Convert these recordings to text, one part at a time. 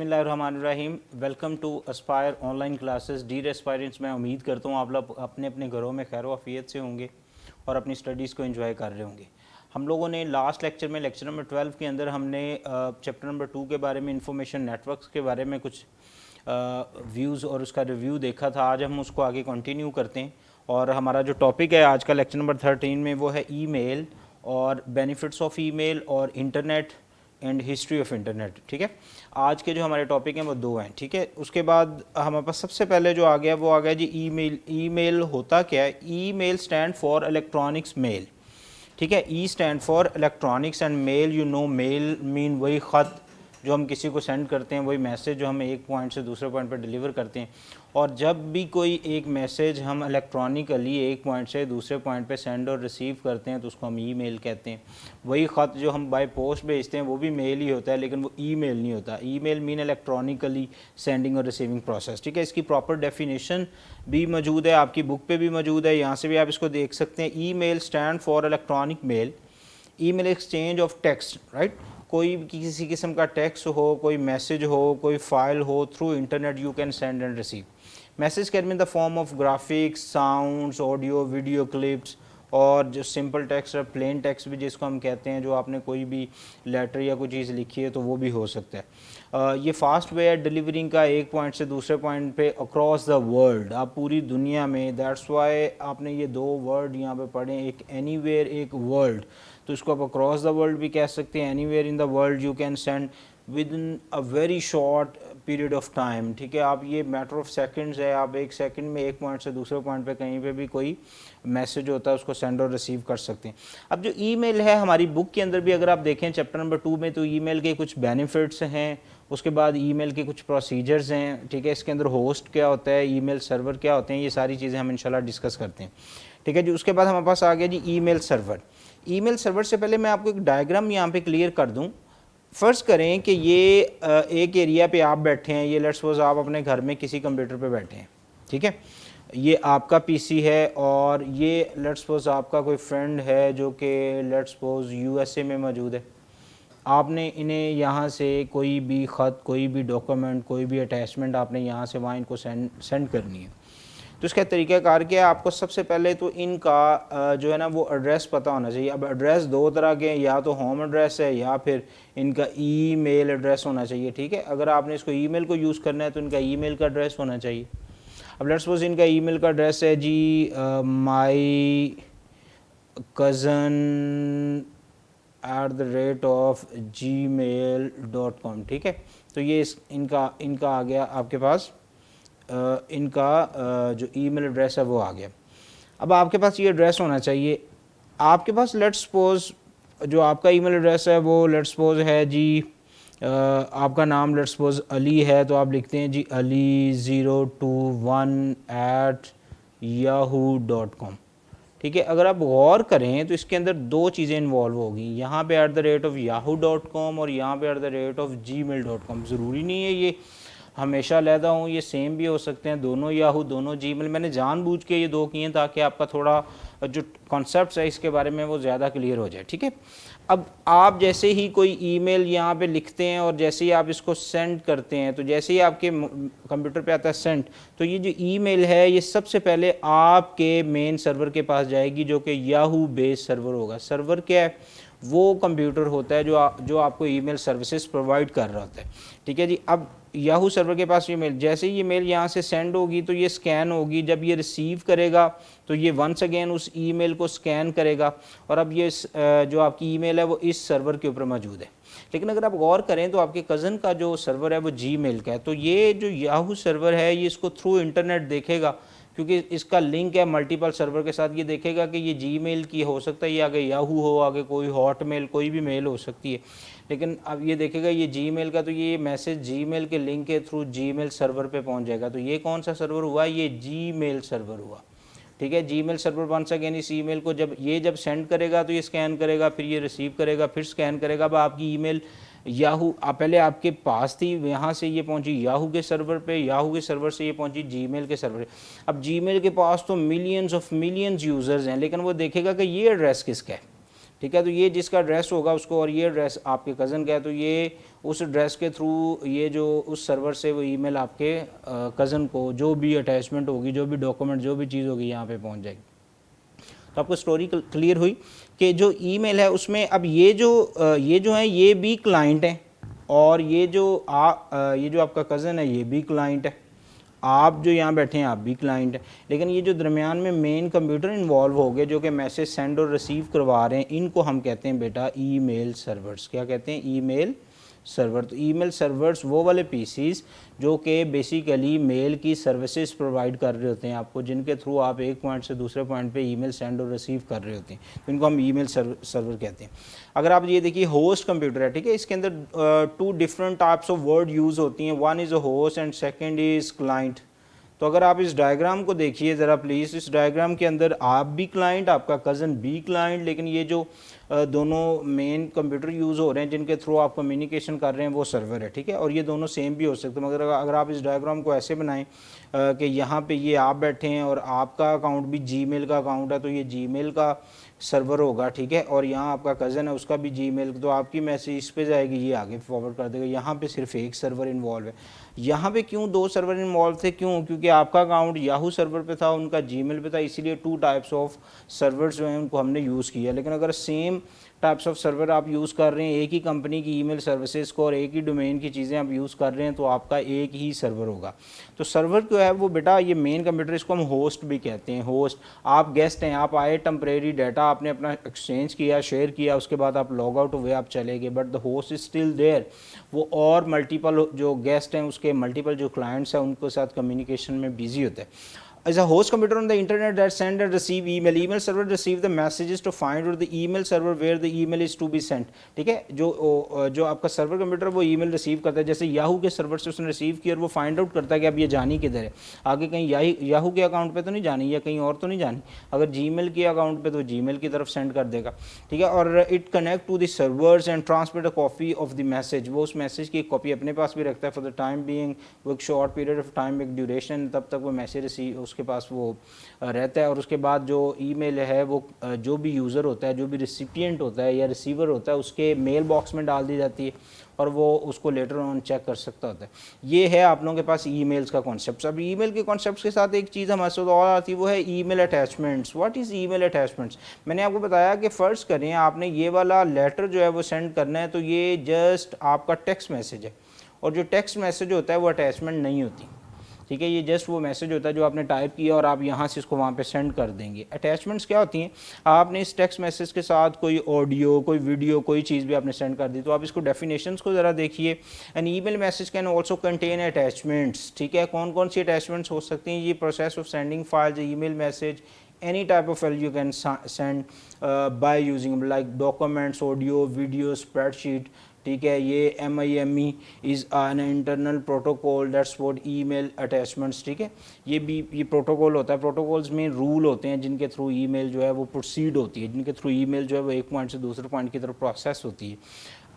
बिस्मिल्लाहिर्रहमानिर्रहीम। Welcome to aspire online classes. Dear aspirants, मैं उम्मीद करता हूँ आप लोग अपने अपने घरों में खैर आफियत से होंगे और अपनी स्टडीज़ को एंजॉय कर रहे होंगे। हम लोगों ने लास्ट लेक्चर में लेक्चर नंबर 12 के अंदर हमने चैप्टर नंबर 2 के बारे में इंफॉर्मेशन नेटवर्क्स के बारे में कुछ व्यूज़ और उसका रिव्यू देखा था। आज हम उसको आगे कंटिन्यू करते हैं और हमारा जो टॉपिक है आज का लेक्चर नंबर 13 में वो है ईमेल और बेनिफिट्स ऑफ ईमेल और internet and history of internet. ठीक है, आज के जो हमारे टॉपिक हैं वो दो हैं। ठीक है, उसके बाद हमारे पास सबसे पहले जो आ गया वो आ गया जी ईमेल। ईमेल होता क्या है? Email stand for electronics mail. ठीक है, E stand for electronics and mail. You know mail mean वही ख़त जो हम किसी को सेंड करते हैं, वही मैसेज जो हम एक पॉइंट से दूसरे पॉइंट पर डिलीवर करते हैं। और जब भी कोई एक मैसेज हम इलेक्ट्रॉनिकली एक पॉइंट से दूसरे पॉइंट पे सेंड और रिसीव करते हैं तो उसको हम ईमेल कहते हैं। वही ख़त जो हम बाय पोस्ट भेजते हैं वो भी मेल ही होता है, लेकिन वो ईमेल नहीं होता। ईमेल मीन इलेक्ट्रॉनिकली सेंडिंग और रिसीविंग प्रोसेस। ठीक है, इसकी प्रॉपर डेफिनेशन भी मौजूद है, आपकी बुक पे भी मौजूद है, यहाँ से भी आप इसको देख सकते हैं। Email stand for electronic mail, email exchange of text, right. कोई किसी किस्म का टेक्स्ट हो, कोई मैसेज हो, कोई फाइल हो, through internet you can send and receive. Message can be in the form of graphics, sounds, audio, video clips और जो सिंपल टेक्स्ट है, प्लेन टेक्स्ट भी जिसको हम कहते हैं, जो आपने कोई भी लेटर या कोई चीज़ लिखी है तो वो भी हो सकता है। ये फास्ट वे है डिलीवरिंग का एक पॉइंट से दूसरे पॉइंट पे अक्रॉस द वर्ल्ड, आप पूरी दुनिया में। दैट्स वाई आपने ये दो वर्ड यहाँ पे पढ़े, एक एनीवेयर, एक वर्ल्ड। तो इसको आप अक्रॉस द वर्ल्ड भी कह सकते हैं। Anywhere in the world you can send with in a very short period of time. ठीक है, आप ये मैटर ऑफ सेकंड्स है, आप एक सेकंड में एक पॉइंट से दूसरे पॉइंट पे कहीं पे भी कोई मैसेज होता है उसको सेंड और रिसीव कर सकते हैं। अब जो ईमेल है हमारी बुक के अंदर भी अगर आप देखें चैप्टर नंबर 2 में, तो ईमेल के कुछ बेनिफिट्स हैं, उसके बाद ईमेल के कुछ प्रोसीजर्स हैं। ठीक है, इसके अंदर होस्ट क्या होता है, ईमेल सर्वर क्या होते हैं, ये सारी चीज़ें हम इंशाल्लाह डिस्कस करते हैं। ठीक है जी, उसके बाद हमारे पास आ गया जी ईमेल सर्वर। ईमेल सर्वर से पहले मैं आपको एक डायग्राम यहाँ पे क्लियर कर दूँ। फ़र्ज़ करें कि ये एक एरिया पे आप बैठे हैं, ये लेट्स सपोज आप अपने घर में किसी कंप्यूटर पे बैठे हैं। ठीक है, ये आपका पीसी है और ये लेट्स सपोज आपका कोई फ्रेंड है जो कि लेट्स सपोज यूएसए में मौजूद है। आपने इन्हें यहाँ से कोई भी ख़त, कोई भी डॉक्यूमेंट, कोई भी अटैचमेंट आपने यहाँ से वहाँ इनको सेंड करनी है। तो इसका तरीक़ाकार क्या है? आपको सबसे पहले तो इनका जो है ना वो एड्रेस पता होना चाहिए। अब एड्रेस दो तरह के हैं, या तो होम एड्रेस है या फिर इनका ईमेल एड्रेस होना चाहिए। ठीक है, अगर आपने इसको ईमेल को यूज़ करना है तो इनका ईमेल का एड्रेस होना चाहिए। अब लेट्स सपोज इनका ईमेल का एड्रेस है जी माई कज़न @gmail.com। ठीक है, तो ये इनका आ गया आपके पास, इनका जो ईमेल एड्रेस है वो आ गया। अब आपके पास ये एड्रेस होना चाहिए। आपके पास लेट्स सपोज जो आपका ईमेल एड्रेस है वो लेट्स सपोज है जी आपका नाम लेट्स सपोज अली है, तो आप लिखते हैं जी ali021@yahoo.com। ठीक है, अगर आप गौर करें तो इसके अंदर दो चीज़ें इन्वॉल्व होगी, यहाँ पे @yahoo.com और यहाँ पे @gmail.com। ज़रूरी नहीं है ये हमेशा अलहदा हूँ, ये सेम भी हो सकते हैं, दोनों याहू दोनों जीमेल। मैंने जानबूझ के ये दो किए ताकि आपका थोड़ा जो कॉन्सेप्ट है इसके बारे में वो ज़्यादा क्लियर हो जाए। ठीक है, अब आप जैसे ही कोई ईमेल यहाँ पे लिखते हैं और जैसे ही आप इसको सेंड करते हैं, तो जैसे ही आपके कंप्यूटर पे आता है सेंड, तो ये जो ईमेल है ये सबसे पहले आपके मेन सर्वर के पास जाएगी जो कि याहू बेस्ड सर्वर होगा। सर्वर क्या है? वो कंप्यूटर होता है जो आपको ईमेल सर्विसेज प्रोवाइड कर रहा होता है। ठीक है जी, अब याहू सर्वर के पास ये मेल, जैसे ही ये मेल यहाँ से सेंड होगी तो ये स्कैन होगी। जब ये रिसीव करेगा तो ये वंस अगेन उस ईमेल को स्कैन करेगा और अब ये जो आपकी ईमेल है वो इस सर्वर के ऊपर मौजूद है। लेकिन अगर आप गौर करें तो आपके कज़न का जो सर्वर है वो जीमेल का है, तो ये जो याहू सर्वर है ये इसको थ्रू इंटरनेट देखेगा, क्योंकि इसका लिंक है मल्टीपल सर्वर के साथ। ये देखेगा कि ये जीमेल की हो सकता है, ये आगे याहू हो, आगे कोई हॉटमेल, कोई भी मेल हो सकती है, लेकिन अब ये देखेगा ये जीमेल का, तो ये मैसेज जीमेल के लिंक के थ्रू जीमेल सर्वर पे पहुंच जाएगा। तो ये कौन सा सर्वर हुआ? ये जीमेल सर्वर हुआ। ठीक है, जीमेल सर्वर वंस अगेन इस ईमेल को जब सेंड करेगा तो ये स्कैन करेगा, फिर ये रिसीव करेगा, फिर स्कैन करेगा। अब आपकी ईमेल याहू पहले आपके पास थी, यहाँ से ये पहुंची याहू के सर्वर पे, याहू के सर्वर से ये पहुंची जीमेल के सर्वर पे। अब जीमेल के पास तो मिलियंस ऑफ मिलियंस यूज़र्स हैं, लेकिन वो देखेगा कि ये एड्रेस किसका है। ठीक है। तो ये जिसका एड्रेस होगा उसको, और ये एड्रेस आपके कज़न का है, तो ये उस एड्रेस के थ्रू ये जो उस सर्वर से वो ईमेल आपके कज़न को जो भी अटैचमेंट होगी, जो भी डॉक्यूमेंट, जो भी चीज़ होगी यहाँ पे पहुँच जाएगी। तो आपको स्टोरी क्लियर हुई कि जो ईमेल है उसमें अब ये जो है ये भी क्लाइंट है, और ये जो आपका कज़न है ये भी क्लाइंट है, आप जो यहाँ बैठे हैं आप भी क्लाइंट हैं। लेकिन ये जो दरमियान में मेन कंप्यूटर इन्वॉल्व हो गए जो कि मैसेज सेंड और रिसीव करवा रहे हैं, इनको हम कहते हैं बेटा ईमेल सर्वर्स। क्या कहते हैं? Email server. तो ईमेल सर्वर्स वो वाले पीसीज जो कि बेसिकली मेल की सर्विसेज प्रोवाइड कर रहे होते हैं आपको, जिनके थ्रू आप एक पॉइंट से दूसरे पॉइंट पे ईमेल सेंड और रिसीव कर रहे होते हैं, तो इनको हम ईमेल सर्वर कहते हैं। अगर आप ये देखिए होस्ट कंप्यूटर है, ठीक है, इसके अंदर 2 different types of word use होती हैं, one is a host and second is client. तो अगर आप इस डायग्राम को देखिए ज़रा प्लीज़, इस डायग्राम के अंदर आप भी क्लाइंट, आपका कज़न भी क्लाइंट, लेकिन ये जो दोनों मेन कंप्यूटर यूज़ हो रहे हैं जिनके थ्रू आप कम्युनिकेशन कर रहे हैं वो सर्वर है, ठीक है। और ये दोनों सेम भी हो सकते हैं, मगर अगर आप इस डायग्राम को ऐसे बनाएं कि यहाँ पे ये आप बैठे हैं और आपका अकाउंट भी जीमेल का अकाउंट है, तो ये जीमेल का सर्वर होगा, ठीक है। और यहाँ आपका कज़न है उसका भी जीमेल, तो आपकी मैसेज इस पे जाएगी, ये आगे फॉरवर्ड कर देगा। यहाँ पे सिर्फ एक सर्वर इन्वॉल्व है। यहाँ पे क्यों 2 सर्वर इन्वॉल्व थे? क्यों? क्योंकि आपका अकाउंट याहू सर्वर पे था, उनका जीमेल पे था, इसीलिए 2 टाइप्स ऑफ सर्वर्स जो हैं उनको हमने यूज़ किया। लेकिन अगर सेम टाइप्स ऑफ सर्वर आप यूज़ कर रहे हैं, एक ही कंपनी की ईमेल सर्विसेज को और एक ही डोमेन की चीज़ें आप यूज़ कर रहे हैं, तो आपका एक ही सर्वर होगा। तो सर्वर जो है वो बेटा ये मेन कंप्यूटर, इसको हम होस्ट भी कहते हैं। होस्ट, आप गेस्ट हैं, आप आए, टेम्परेरी डाटा आपने अपना एक्सचेंज किया, शेयर किया, उसके बाद आप लॉग आउट हुए, आप चले गए, but the host is still there. वो और मल्टीपल जो गेस्ट हैं उसके मल्टीपल जो क्लाइंट्स हैं उनके साथ कम्युनिकेशन में बिजी होता है। As a host computer on the internet that send and receive email, email server receive the messages to find out the email server where the email is to be sent, ठीक है। जो आपका server computer वो email receive करता है, जैसे Yahoo के server से उसने रिसीव किया और वो फाइंड आउट करता है कि अब ये जानी किधर है, आगे कहीं याहू के अकाउंट पे तो नहीं जानी या कहीं और तो नहीं जानी, अगर जीमेल के अकाउंट पे तो जीमेल की तरफ सेंड कर देगा, ठीक है। और it connect to the servers and transmit a copy of the message, वो उस मैसेज की एक कॉपी अपने पास भी रखता है फॉर द टाइम बीइंग, वो एक शॉर्ट पीरियड ऑफ टाइम, एक ड्यूरेशन, तब तक वो मैसेज रिसीव उसके पास वो रहता है। और उसके बाद जो ईमेल है वो जो भी यूज़र होता है, जो भी रिसिपिएंट होता है या रिसीवर होता है, उसके मेल बॉक्स में डाल दी जाती है और वो उसको लेटर ऑन चेक कर सकता होता है। ये है आप लोगों के पास ईमेल्स का कॉन्सेप्ट। अब ईमेल के कॉन्सेप्ट के साथ एक चीज़ हमारे साथ और आती है, वो है email attachments. What is email attachments? मैंने आपको बताया कि फ़र्ज़ करें आपने ये वाला लेटर जो है वो सेंड करना है, तो ये जस्ट आपका टेक्स्ट मैसेज है, और जो टेक्स्ट मैसेज होता है वो अटैचमेंट नहीं होती, ठीक है। ये जस्ट वो मैसेज होता है जो आपने टाइप किया और आप यहाँ से इसको वहाँ पे सेंड कर देंगे। अटैचमेंट्स क्या होती हैं? आपने इस टेक्स्ट मैसेज के साथ कोई ऑडियो, कोई वीडियो, कोई चीज़ भी आपने सेंड कर दी, तो आप इसको डेफिनेशंस को ज़रा देखिए। An email message can also contain attachments, ठीक है। कौन कौन सी अटैचमेंट्स हो सकती हैं? ये process of sending files, email message, any type of file you can send by using like documents, audio, video, spreadsheet, ठीक है। ये MIME is an internal protocol that's what email attachments, ठीक है। ये प्रोटोकॉल होता है। प्रोटोकॉल्स में rule होते हैं जिनके थ्रू ईमेल जो है वो प्रोसीड होती है, जिनके थ्रू ईमेल जो है वो एक पॉइंट से दूसरे पॉइंट की तरफ प्रोसेस होती है।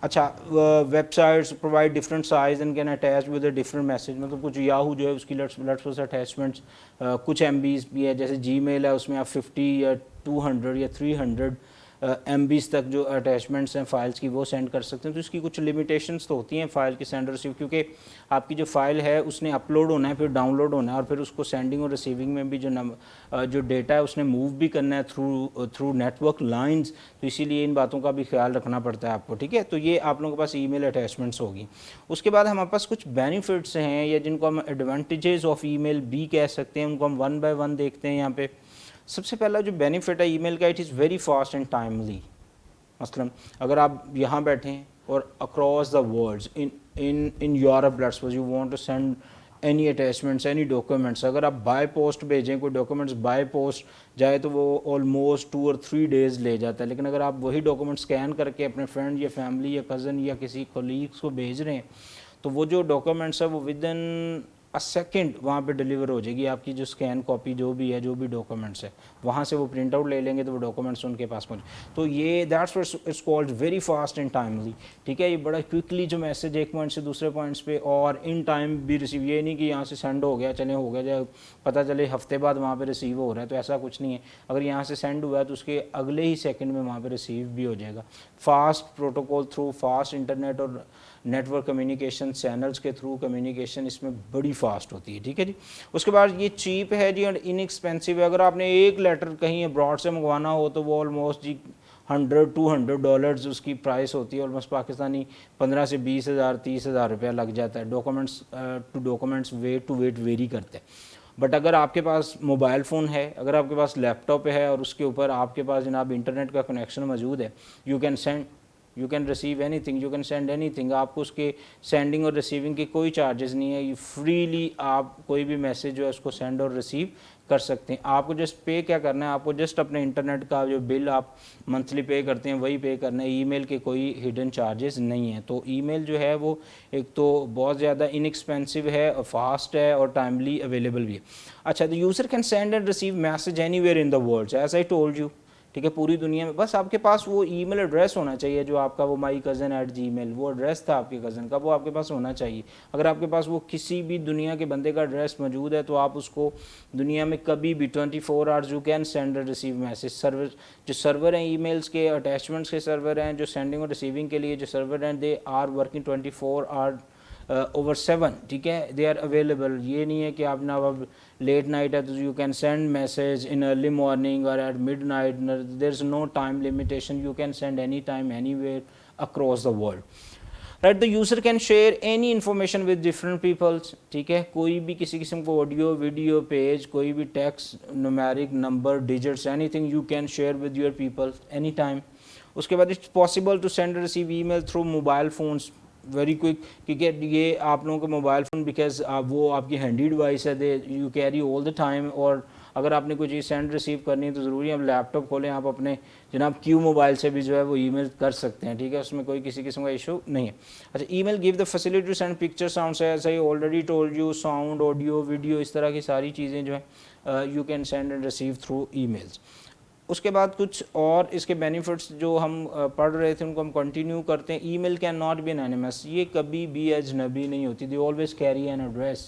अच्छा, websites provide different size and can attach with a different message, मतलब कुछ याहू जो है उसकी लेट्स अटैचमेंट्स कुछ MBs भी है, जैसे जीमेल है उसमें आप 50 या 200 या 300 MBs तक जो अटैचमेंट्स हैं फाइल्स की वो सेंड कर सकते हैं। तो इसकी कुछ लिमिटेशंस तो होती हैं फ़ाइल की सेंड रिसीव, क्योंकि आपकी जो फ़ाइल है उसने अपलोड होना है, फिर डाउनलोड होना है, और फिर उसको सेंडिंग और रिसीविंग में भी जो डेटा है उसने मूव भी करना है थ्रू नेटवर्क लाइंस, तो इसीलिए इन बातों का भी ख्याल रखना पड़ता है आपको, ठीक है। तो ये आप लोगों के पास ईमेल अटैचमेंट्स होगी। उसके बाद हमारे पास कुछ बेनिफिट्स हैं या जिनको हम एडवांटेजेस ऑफ ईमेल भी कह सकते हैं, उनको हम वन बाय वन देखते हैं यहाँ पे। सबसे पहला जो बेनिफिट है ईमेल का, it is very fast and timely. मसलन अगर आप यहाँ बैठे हैं और across the worlds in Europe, let's suppose you want to send any attachments, any documents, अगर आप बाय पोस्ट भेजें कोई डॉक्यूमेंट्स बाय पोस्ट जाए तो वो ऑलमोस्ट 2 और 3 डेज़ ले जाता है। लेकिन अगर आप वही डॉक्यूमेंट स्कैन करके अपने फ्रेंड या फैमिली या कज़न या किसी कोलीग्स को भेज रहे हैं, तो वो जो डॉक्यूमेंट्स है वो विद इन सेकंड वहाँ पे डिलीवर हो जाएगी आपकी जो स्कैन कॉपी जो भी है, जो भी डॉक्यूमेंट्स है, वहाँ से वो प्रिंट आउट ले लेंगे तो वो डॉक्यूमेंट्स उनके पास पहुँच। तो ये that's what it's called very fast and timely, ठीक है। ये बड़ा क्विकली जो मैसेज एक पॉइंट से दूसरे पॉइंट्स पे और इन टाइम भी रिसीव, ये नहीं कि यहाँ से सेंड हो गया चले हो गया, जब पता चले हफ्ते बाद वहाँ पे रिसीव हो रहा है, तो ऐसा कुछ नहीं है। अगर यहाँ से सेंड हुआ है तो उसके अगले ही सेकंड में वहाँ पे रिसीव भी हो जाएगा। Fast protocol through fast internet और नेटवर्क कम्युनिकेशन चैनल्स के थ्रू कम्युनिकेशन इसमें बड़ी फास्ट होती है, ठीक है जी। उसके बाद ये चीप है जी और इनएक्सपेंसिव है। अगर आपने एक लेटर कहीं अब्रॉड से मंगवाना हो तो वो ऑलमोस्ट जी $100-200 उसकी प्राइस होती है, ऑलमोस्ट पाकिस्तानी 15 से 20,000 30,000 रुपया लग जाता है। Documents to documents weight to weight vary करते हैं। बट अगर आपके पास मोबाइल फ़ोन है, अगर आपके पास लैपटॉप है और उसके ऊपर आपके पास जनाब इंटरनेट का कनेक्शन मौजूद है, you can send, you can receive any thing, you can send any thing. आपको उसके सेंडिंग और रिसीविंग के कोई चार्जेस नहीं है। फ्रीली आप कोई भी मैसेज जो है उसको सेंड और रिसीव कर सकते हैं। आपको जस्ट पे क्या करना है, आपको जस्ट अपने इंटरनेट का जो बिल आप मंथली पे करते हैं वही पे करना है। ईमेल के कोई हिडन चार्जेस नहीं है। तो ईमेल जो है वो एक तो बहुत ज़्यादा इनएक्सपेंसिव है, फास्ट है और टाइमली अवेलेबल भी है। अच्छा, the user can send and receive message anywhere in the world, as I told you, ठीक है, पूरी दुनिया में। बस आपके पास वो ईमेल एड्रेस होना चाहिए जो आपका वो mycousin@gmail वो एड्रेस था आपके कज़न का, वो आपके पास होना चाहिए। अगर आपके पास वो किसी भी दुनिया के बंदे का एड्रेस मौजूद है तो आप उसको दुनिया में कभी भी 24 hours you can send and receive message. Server जो सर्वर हैं ईमेल्स के, अटैचमेंट्स के सर्वर हैं जो सेंडिंग और रिसीविंग के लिए जो सर्वर हैं, they are working 24 hour over 7, ठीक है, दे आर अवेलेबल। ये नहीं है कि आप ना अब लेट नाइट है तो you can send message in early morning और at midnight, there is no time limitation, you can send any time anywhere across the world, right. The user can share any information with different peoples, ठीक है, कोई भी किसी किस्म को audio video page, कोई भी text numeric number digits anything you can share with your people any time. उसके बाद it's possible to send receive email through mobile phones very quick, क्योंकि ये आप लोगों के मोबाइल फ़ोन बिकॉज वो आपकी हैंडी डिवाइस है, they you carry all the time. और अगर आपने कोई चीज़ सेंड रिसीव करनी है तो ज़रूरी है आप लैपटॉप खोलें, आप अपने जनाब क्यू मोबाइल से भी जो है वो ईमेल कर सकते हैं, ठीक है, उसमें कोई किसी किस्म का इशू नहीं है। अच्छा, email give the facility to send picture sound, as I already told you, sound audio video इस तरह की सारी चीज़ें जो है you can send and receive through emails. उसके बाद कुछ और इसके बेनिफिट्स जो हम पढ़ रहे थे उनको हम कंटिन्यू करते हैं। Email can not be anonymous, ये कभी भी अजनबी नहीं होती, they always carry an address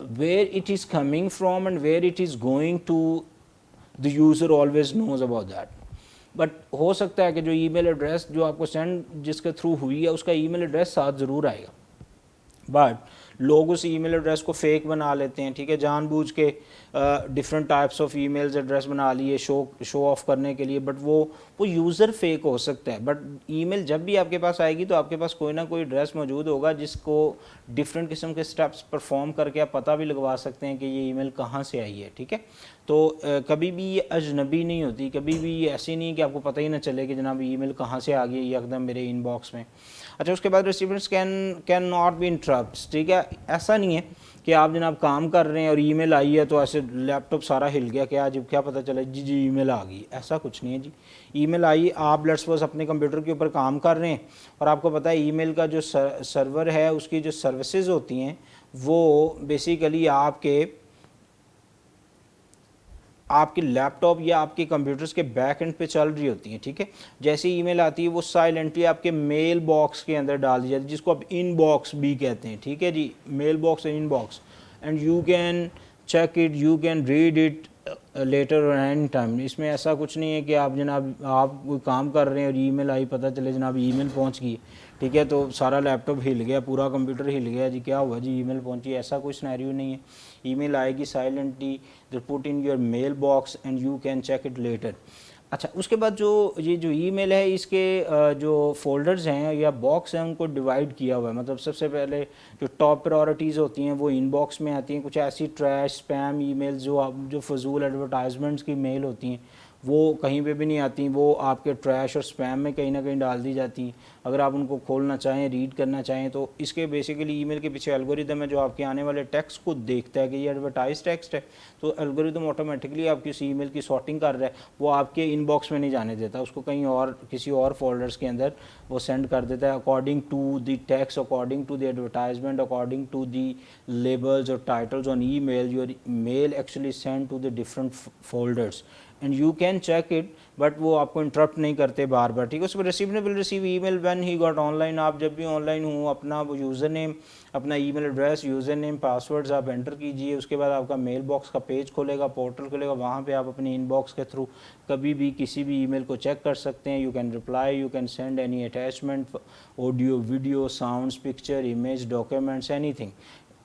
where it is coming from and where it is going to, the user always knows about that. But हो सकता है कि जो ईमेल एड्रेस जो आपको सेंड जिसके थ्रू हुई है उसका ईमेल एड्रेस साथ ज़रूर आएगा, बट लोग उस ईमेल एड्रेस को फेक बना लेते हैं, ठीक है, जानबूझ के different types of emails address बना लिए शो ऑफ करने के लिए, बट वो यूज़र फेक हो सकता है। बट ईमेल जब भी आपके पास आएगी तो आपके पास कोई ना कोई एड्रेस मौजूद होगा जिसको डिफरेंट किस्म के स्टेप्स परफॉर्म करके आप पता भी लगवा सकते हैं कि ये ईमेल कहाँ से आई है, ठीक है। तो कभी भी ये अजनबी नहीं होती, कभी भी ये ऐसी नहीं कि आपको पता ही ना चले कि जनाब ईमेल कहाँ से आ गई एकदम मेरे इनबॉक्स में। अच्छा, उसके बाद receivers can not be interrupt, ठीक है, ऐसा नहीं है कि आप जनाब काम कर रहे हैं और ईमेल आई है तो ऐसे लैपटॉप सारा हिल गया, क्या आज क्या पता चला जी जी ईमेल आ गई, ऐसा कुछ नहीं है जी। ईमेल आई, आप लेट्स सपोज अपने कंप्यूटर के ऊपर काम कर रहे हैं और आपको पता है ईमेल का जो सर्वर है उसकी जो सर्विसेज होती हैं वो बेसिकली आपके लैपटॉप या आपके कंप्यूटर्स के बैक एंड पे चल रही होती हैं, ठीक है। जैसे ईमेल आती है वो साइलेंटली आपके मेल बॉक्स के अंदर डाल दी जाती है, जिसको आप इनबॉक्स भी कहते हैं, ठीक है जी, मेल बॉक्स और inbox, and you can check it, you can read it later और एनी टाइम। इसमें ऐसा कुछ नहीं है कि आप जनाब आप कोई काम कर रहे हैं और ईमेल आई, पता चले जनाब ईमेल पहुंच गई, ठीक है, तो सारा लैपटॉप हिल गया, पूरा कंप्यूटर हिल गया जी, क्या हुआ जी ईमेल पहुंची, ऐसा कोई सिनेरियो नहीं है। ईमेल आएगी silently, they put in your mail box and you can check it later. अच्छा, उसके बाद ये जो ईमेल है इसके जो फोल्डर्स हैं या बॉक्स हैं उनको डिवाइड किया हुआ है। मतलब सबसे पहले जो टॉप प्रायोरिटीज़ होती हैं वो इनबॉक्स में आती हैं, कुछ ऐसी ट्रैश स्पैम ईमेल्स जो फजूल एडवर्टाइजमेंट्स की मेल होती हैं वो कहीं पे भी नहीं आती, वो आपके ट्रैश और स्पैम में कहीं ना कहीं डाल दी जाती हैं। अगर आप उनको खोलना चाहें, रीड करना चाहें, तो इसके बेसिकली ईमेल के पीछे एल्गोरिदम है जो आपके आने वाले टेक्स्ट को देखता है कि ये एडवर्टाइज टेक्स्ट है, तो एल्गोरिदम ऑटोमेटिकली आपकी उस ईमेल की सॉर्टिंग कर रहा है, वो आपके इनबॉक्स में नहीं जाने देता, उसको कहीं और किसी और फोल्डर्स के अंदर वो सेंड कर देता है according to the text, according to the advertisement, according to the labels और titles on email. Your mail actually send to the different folders and you can check it, but वो आपको interrupt नहीं करते बार बार, ठीक है। उसमें receivable will receive email when he got online. आप जब भी ऑनलाइन हो, अपना वो यूज़र नेम, अपना email address, user name, passwords आप एंटर कीजिए, उसके बाद आपका मेल बॉक्स का पेज खोलेगा, पोर्टल खोलेगा, वहाँ पे आप अपने इनबॉक्स के थ्रू कभी भी किसी भी ईमेल को चेक कर सकते हैं। You can reply, you can send any attachment, audio, video, sounds, picture, image, documents, anything.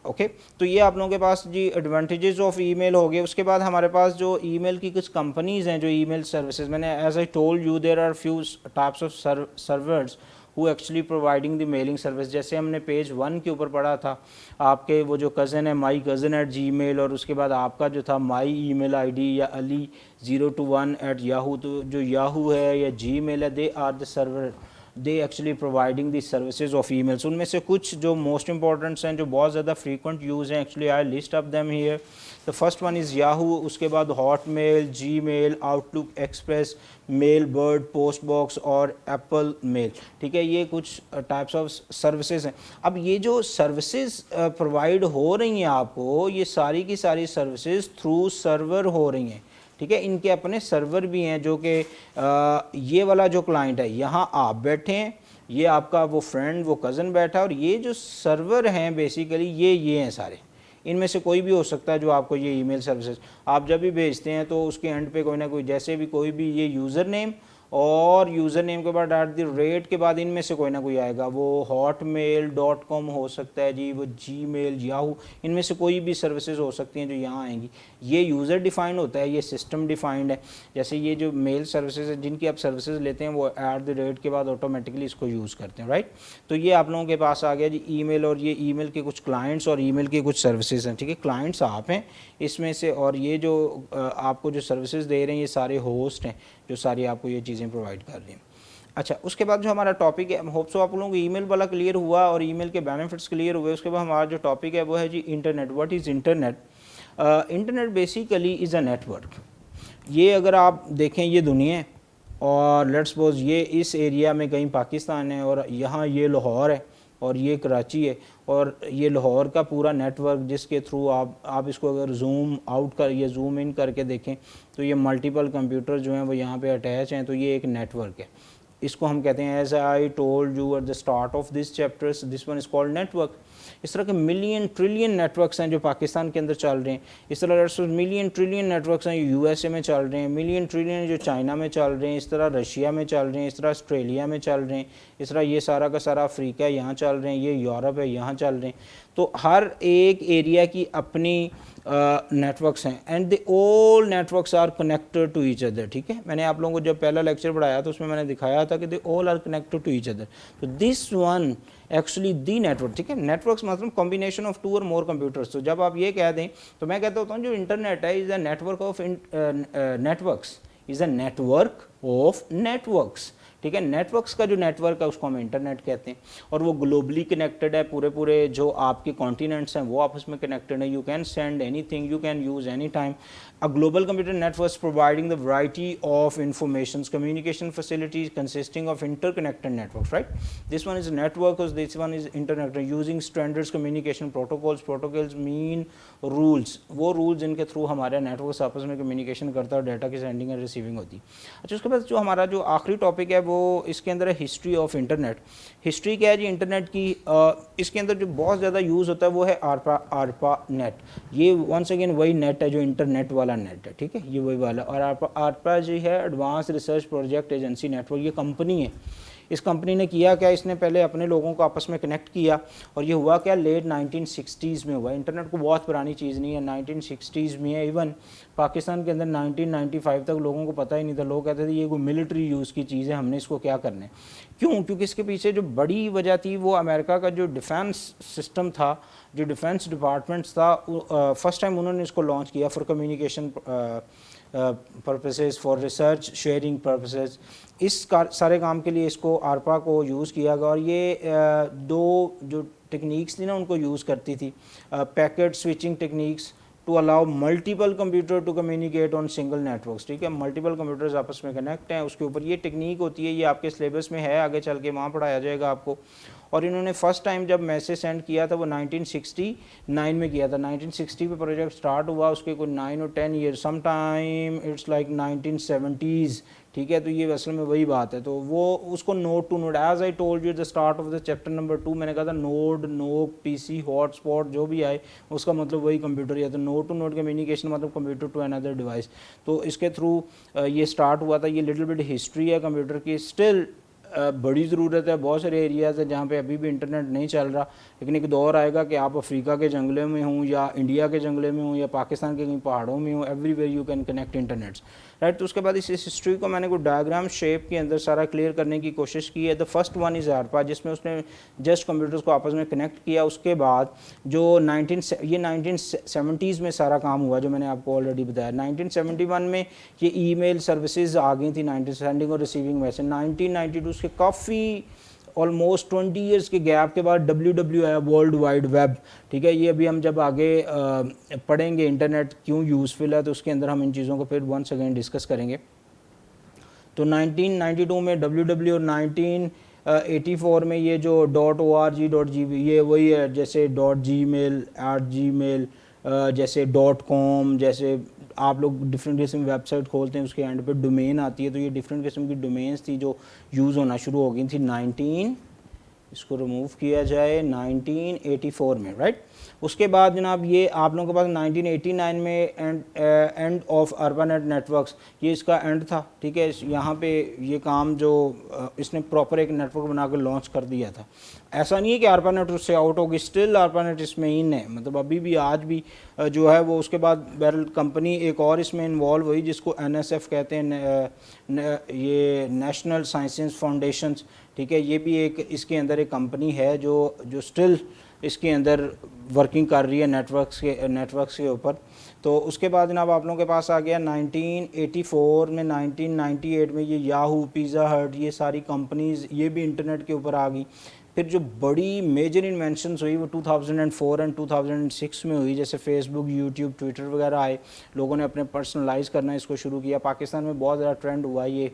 Okay तो ये आप लोगों के पास जी एडवांटेजेस ऑफ ईमेल हो गए। उसके बाद हमारे पास जो ईमेल की कुछ कंपनीज़ हैं जो ईमेल सर्विसेज, मैंने as I told you there are few types of servers who actually providing the mailing service. जैसे हमने पेज 1 के ऊपर पढ़ा था, आपके वो जो कज़न है माई कज़न एट Gmail, और उसके बाद आपका जो था माई ईमेल आईडी या अली 021 एट याहू, तो जो याहू है या Gmail है, they are the server, they actually providing the services of emails. उनमें से कुछ जो मोस्ट इंपॉर्टेंट्स हैं, जो बहुत ज़्यादा फ्रीक्वेंट यूज़ हैं, actually I list of them here. The first one is Yahoo, उसके बाद Hotmail, Gmail, Outlook, Express, Mailbird, Postbox और एप्पल मेल, ठीक है। ये कुछ टाइप्स ऑफ सर्विसेज हैं। अब ये जो सर्विसेज प्रोवाइड हो रही हैं आपको, ये सारी की सारी सर्विसेज थ्रू सर्वर हो रही हैं, ठीक है। इनके अपने सर्वर भी हैं, जो कि ये वाला जो क्लाइंट है, यहाँ आप बैठे हैं, ये आपका वो फ्रेंड, वो कज़न बैठा है, और ये जो सर्वर हैं बेसिकली ये हैं सारे। इनमें से कोई भी हो सकता है जो आपको ये ईमेल सर्विसेज आप जब भी भेजते हैं, तो उसके एंड पे कोई ना कोई, जैसे भी कोई भी ये यूज़र नेम और यूज़र नेम के बाद @ के बाद इनमें से कोई ना कोई आएगा। वो hotmail.com हो सकता है जी, वो Gmail, याहू, इनमें से कोई भी सर्विसेज हो सकती हैं जो यहाँ आएंगी। ये यूज़र डिफाइंड होता है, ये सिस्टम डिफाइंड है। जैसे ये जो मेल सर्विसेज है जिनकी आप सर्विसेज लेते हैं, वो @ के बाद ऑटोमेटिकली इसको यूज़ करते हैं, राइट। तो ये आप लोगों के पास आ गया जी ईमेल, और ये ईमेल के कुछ क्लाइंट्स और ईमेल के कुछ सर्विसेज हैं, ठीक है। क्लाइंट्स आप हैं इसमें से, और ये जो आपको जो सर्विसेज दे रहे हैं ये सारे होस्ट हैं जो सारी आपको ये चीज़ें प्रोवाइड कर रही हैं। अच्छा, उसके बाद जो हमारा टॉपिक है, होप सो आप लोगों को ईमेल वाला क्लियर हुआ और ईमेल के बेनिफिट्स क्लियर हुए। उसके बाद हमारा जो टॉपिक है वो है जी internet. What is internet? Internet basically is a network. ये अगर आप देखें, ये दुनिया है, और लेट्स सपोज ये इस एरिया में कहीं पाकिस्तान है, और यहाँ ये लाहौर है, और ये कराची है, और ये लाहौर का पूरा नेटवर्क जिसके थ्रू आप इसको अगर जूम आउट कर या जूम इन करके देखें, तो ये मल्टीपल कंप्यूटर जो हैं वो यहाँ पे अटैच हैं, तो ये एक नेटवर्क है। इसको हम कहते हैं, as I told you at the start of this chapters, this one is called network. इस तरह के मिलियन ट्रिलियन नेटवर्क्स हैं जो पाकिस्तान के अंदर चल रहे हैं। इस तरह मिलियन ट्रिलियन नेटवर्क्स हैं USA में चल रहे हैं, मिलियन ट्रिलियन जो चाइना में चल रहे हैं, इस तरह रशिया में चल रहे हैं, इस तरह ऑस्ट्रेलिया में चल रहे हैं, इस तरह ये सारा का सारा अफ्रीका है यहाँ चल रहे हैं, ये यूरोप है यहाँ चल रहे हैं। तो हर एक एरिया की अपनी नेटवर्क्स हैं, and the all networks are connected to each other, ठीक है। मैंने आप लोगों को जब पहला लेक्चर पढ़ाया तो उसमें मैंने दिखाया था कि they all are connected to each other. तो this one actually the network, ठीक है। नेटवर्क्स मतलब कॉम्बिनेशन ऑफ 2 और मोर कंप्यूटर्स। तो जब आप ये कह दें तो मैं कहता हूँ जो इंटरनेट है is a network of networks, is a network of networks, ठीक है। नेटवर्क्स का जो नेटवर्क है उसको हम इंटरनेट कहते हैं, और वो ग्लोबली कनेक्टेड है। पूरे जो आपके कॉन्टिनेंट्स हैं वो आपस में कनेक्टेड है। You can send anything, you can use any time. A global computer network providing the variety of informations, communication facilities consisting of interconnected networks, right? This one is a network, this one is internet, using standards communication protocols. Protocols mean rules, वो rules जिनके through हमारे networks आपस में communication करता है और data की sending end receiving होती है। अच्छा, उसके बाद जो हमारा जो आखिरी टॉपिक है वो इसके अंदर है हिस्ट्री ऑफ इंटरनेट। हिस्ट्री क्या है जी इंटरनेट की? इसके अंदर जो बहुत ज़्यादा यूज़ होता है वो है आरपा नेट। ये वंस अगेन वही नेट है जो इंटरनेट वाला नेट है, ठीक है, ये वही वाला। और आरपा जो है advance research project agency network, ये कंपनी है। इस कंपनी ने किया क्या, इसने पहले अपने लोगों को आपस में कनेक्ट किया, और ये हुआ क्या, लेट 1960s में हुआ। इंटरनेट को बहुत पुरानी चीज़ नहीं है, 1960s में है। इवन पाकिस्तान के अंदर 1995 तक लोगों को पता ही नहीं था। लोग कहते थे ये कोई मिलिट्री यूज़ की चीज़ है, हमने इसको क्या करना है। क्यों? क्योंकि इसके पीछे जो बड़ी वजह थी वो अमेरिका का जो डिफेंस सिस्टम था, जो डिफेंस डिपार्टमेंट्स था फर्स्ट टाइम उन्होंने इसको लॉन्च किया for communication purposes, for research sharing purposes. इस सारे काम के लिए इसको आरपा को यूज़ किया गया और ये दो जो टेक्निक्स थी ना उनको यूज़ करती थी, packet switching techniques to allow multiple computer to communicate on single networks. ठीक है, मल्टीपल कंप्यूटर्स आपस में कनेक्ट हैं, उसके ऊपर ये टेक्निक होती है, ये आपके सिलेबस में है, आगे चल के वहाँ पढ़ाया जाएगा आपको। और इन्होंने फर्स्ट टाइम जब मैसेज सेंड किया था वो 1969 में किया था। 1960 पे प्रोजेक्ट स्टार्ट हुआ, उसके कोई 9 और 10 year, some time it's like 1970s। ठीक है, तो ये असल में वही बात है। तो वो उसको node to node, as I told you the start of the chapter number 2, मैंने कहा था नोड, नोक, पीसी, हॉटस्पॉट जो भी आए उसका मतलब वही कंप्यूटर ही है। तो नोड टू नोड कम्युनिकेशन मतलब कंप्यूटर टू अनदर डिवाइस। तो इसके थ्रू ये स्टार्ट हुआ था। ये लिटिल बिट हिस्ट्री है कंप्यूटर की। स्टिल बड़ी ज़रूरत है, बहुत सारे एरियाज़ है जहाँ पे अभी भी इंटरनेट नहीं चल रहा, लेकिन एक दौर आएगा कि आप अफ्रीका के जंगलों में हों या इंडिया के जंगलों में हों या पाकिस्तान के कहीं पहाड़ों में हों, everywhere you can connect internets, right. तो उसके बाद इस हिस्ट्री को मैंने कोई डायग्राम शेप के अंदर सारा क्लियर करने की कोशिश की है। द फर्स्ट वन इज़ आरपा, जिसमें उसने जस्ट कंप्यूटर्स को आपस में कनेक्ट किया। उसके बाद जो 1970s में सारा काम हुआ जो मैंने आपको ऑलरेडी बताया। 1971 में ये ईमेल सर्विसेज आ गई थी, 19 सेंडिंग और रिसीविंग मैसेज। 1992 के काफ़ी ऑलमोस्ट 20 ईयर्स के गैप के बाद WW आया, वर्ल्ड वाइड वेब। ठीक है, ये अभी हम जब आगे पढ़ेंगे इंटरनेट क्यों यूज़फुल है तो उसके अंदर हम इन चीज़ों को फिर वंस अगेन डिस्कस करेंगे। तो 1992 में WW और 1984 में ये जो .org.gb ये वही है, जैसे .gmail @gmail, जैसे .com, जैसे आप लोग डिफरेंट किस्म की वेबसाइट खोलते हैं उसके एंड पे डोमेन आती है, तो ये डिफरेंट किस्म की डोमेन्स थी जो यूज़ होना शुरू हो गई थी इसको रिमूव किया जाए 1984 में, राइट। उसके बाद जनाब ये आप लोगों के पास 1989 में एंड ऑफ ARPANET नेटवर्क्स, ये इसका एंड था। ठीक है, यहाँ पे ये काम जो इसने प्रॉपर एक नेटवर्क बना कर लॉन्च कर दिया था। ऐसा नहीं है कि ARPANET उससे आउट होगी, स्टिल ARPANET इसमें इन है, मतलब अभी भी आज भी जो है वो। उसके बाद बैरल कंपनी एक और इसमें इन्वॉल्व हुई जिसको NSF कहते हैं, ये नेशनल साइंस फाउंडेशंस। ठीक है, ये भी एक इसके अंदर एक कंपनी है जो स्टिल इसके अंदर वर्किंग कर रही है नेटवर्क्स के ऊपर। तो उसके बाद जनाब आप लोगों के पास आ गया 1984 में, 1998 में ये याहू, पिज़्ज़ा हट, ये सारी कंपनीज़ ये भी इंटरनेट के ऊपर आ गई। फिर जो बड़ी मेजर इन्वेंशंस हुई वो 2004 एंड 2006 में हुई, जैसे फेसबुक, यूट्यूब, ट्विटर वगैरह आए, लोगों ने अपने पर्सनलाइज करना इसको शुरू किया। पाकिस्तान में बहुत ज़्यादा ट्रेंड हुआ ये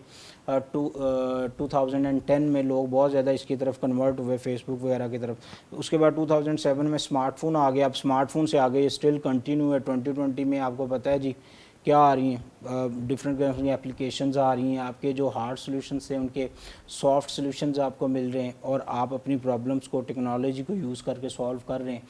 2010 में, लोग बहुत ज़्यादा इसकी तरफ कन्वर्ट हुए फेसबुक वगैरह की तरफ। उसके बाद 2007 में स्मार्टफोन आ गया। अब स्मार्टफोन से आगे ये स्टिल कंटिन्यू है। 2020 में आपको पता है जी क्या आ रही हैं, डिफरेंट किस्म की एप्लीकेशंस आ रही हैं। आपके जो हार्ड सॉल्यूशंस हैं उनके सॉफ्ट सॉल्यूशंस आपको मिल रहे हैं और आप अपनी प्रॉब्लम्स को टेक्नोलॉजी को यूज़ करके सॉल्व कर रहे हैं।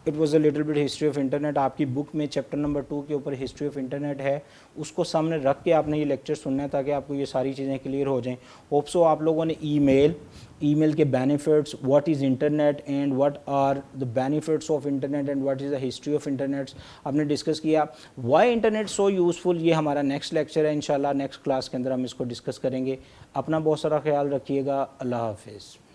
It was a little bit history of internet. आपकी बुक में चैप्टर नंबर 2 के ऊपर हिस्ट्री ऑफ इंटरनेट है, उसको सामने रख के आपने ये लेक्चर सुनना है ताकि आपको ये सारी चीज़ें क्लियर हो जाएं। होप्सो आप लोगों ने ईमेल के benefits, what is internet and what are the benefits of internet and what is the history of internets आपने डिस्कस किया। व्हाई इंटरनेट सो यूज़फुल, ये हमारा नेक्स्ट लेक्चर है इंशाल्लाह। नेक्स्ट क्लास के अंदर हम इसको डिस्कस करेंगे। अपना बहुत सारा ख्याल रखिएगा। अल्लाह हाफिज़।